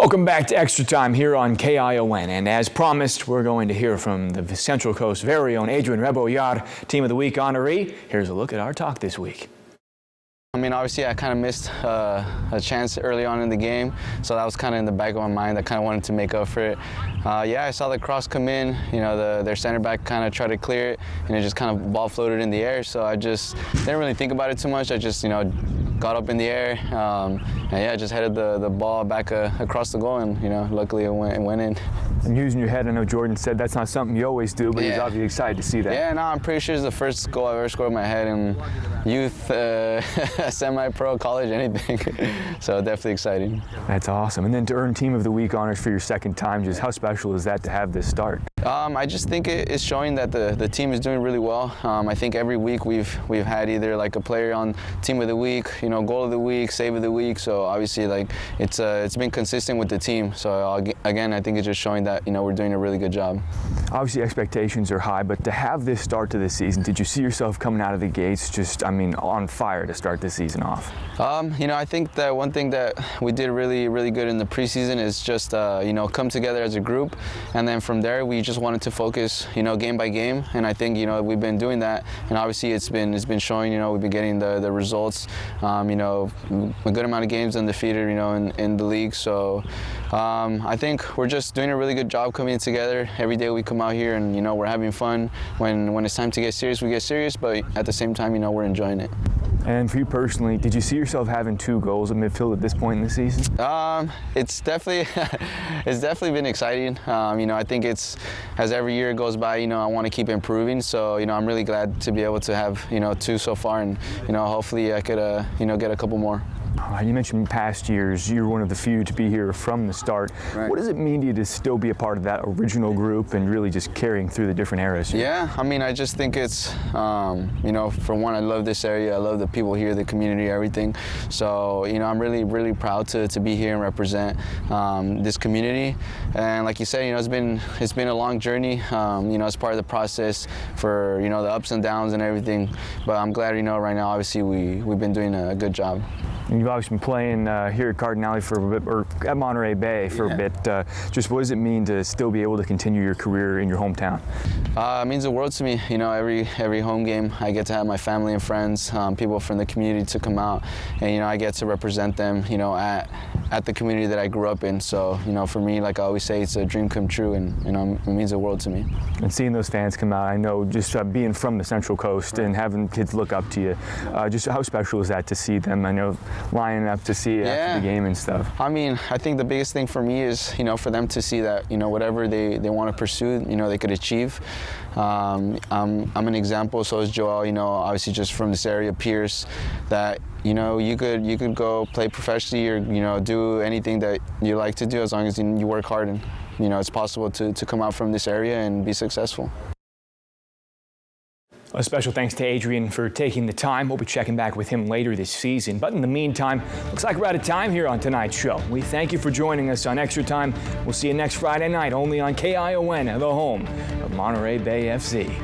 Welcome back to Extra Time here on KION, and as promised, we're going to hear from the Central Coast's very own Adrian Rebollar, Team of the Week honoree. Here's a look at our talk this week. I mean, obviously, I kind of missed a chance early on in the game, so that was kind of in the back of my mind. I kind of wanted to make up for it. Yeah, I saw the cross come in. You know, their center back kind of tried to clear it, and it just kind of ball floated in the air. So I just didn't really think about it too much. I just, you know, got up in the air, and yeah, just headed the ball back across the goal, and you know, luckily it went in. And using your head, I know Jordan said that's not something you always do, but he's obviously excited to see that. Yeah, no, I'm pretty sure it's the first goal I've ever scored with my head in youth, semi-pro, college, anything. So definitely exciting. That's awesome. And then to earn Team of the Week honors for your second time, just how special is that to have this start? I just think it's showing that the team is doing really well. I think every week we've had either like a player on Team of the Week, you know, Goal of the Week, Save of the Week. So obviously, like it's been consistent with the team. So again, I think it's just showing that, you know, we're doing a really good job. Obviously, expectations are high, but to have this start to this season, did you see yourself coming out of the gates just, I mean, on fire to start this season off? You know, I think that one thing that we did really, really good in the preseason is just, you know, come together as a group, and then from there we just wanted to focus, you know, game by game, and I think, you know, we've been doing that, and obviously it's been showing. You know, we've been getting the results. You know, a good amount of games undefeated, you know, in the league. So I think we're just doing a really good job coming together. Every day we come out here and, you know, we're having fun. When it's time to get serious, we get serious, but at the same time, you know, we're enjoying it. And for you personally, did you see yourself having 2 goals in midfield at this point in the season? It's definitely been exciting. You know, I think it's, as every year goes by, you know, I want to keep improving. So, you know, I'm really glad to be able to have, you know, 2 so far, and, you know, hopefully I could, you know, get a couple more. You mentioned past years, you're one of the few to be here from the start. Right. What does it mean to you to still be a part of that original group and really just carrying through the different eras? Yeah, I mean, I just think it's, you know, for one, I love this area. I love the people here, the community, everything. So, you know, I'm really, really proud to be here and represent this community. And like you said, you know, it's been a long journey. You know, it's part of the process for, you know, the ups and downs and everything. But I'm glad, you know, right now, obviously, we've been doing a good job. And you've obviously been playing here at Cardinale for a bit, or at Monterey Bay for a bit. Just what does it mean to still be able to continue your career in your hometown? It means the world to me. You know, every home game, I get to have my family and friends, people from the community to come out, and, you know, I get to represent them, you know, at the community that I grew up in. So, you know, for me, like I always say, it's a dream come true, and, you know, it means the world to me. And seeing those fans come out, I know just being from the Central Coast and having kids look up to you, just how special is that to see them? I know lining up to see you after the game and stuff. I mean, I think the biggest thing for me is, you know, for them to see that, you know, whatever they want to pursue, you know, they could achieve. I'm an example, so is Joel, you know, obviously just from this area, Pierce, that, you know, you could go play professionally or, you know, do anything that you like to do as long as you work hard, and, you know, it's possible to come out from this area and be successful. A special thanks to Adrian for taking the time. We'll be checking back with him later this season. But in the meantime, looks like we're out of time here on tonight's show. We thank you for joining us on Extra Time. We'll see you next Friday night only on KION, the home of Monterey Bay FC.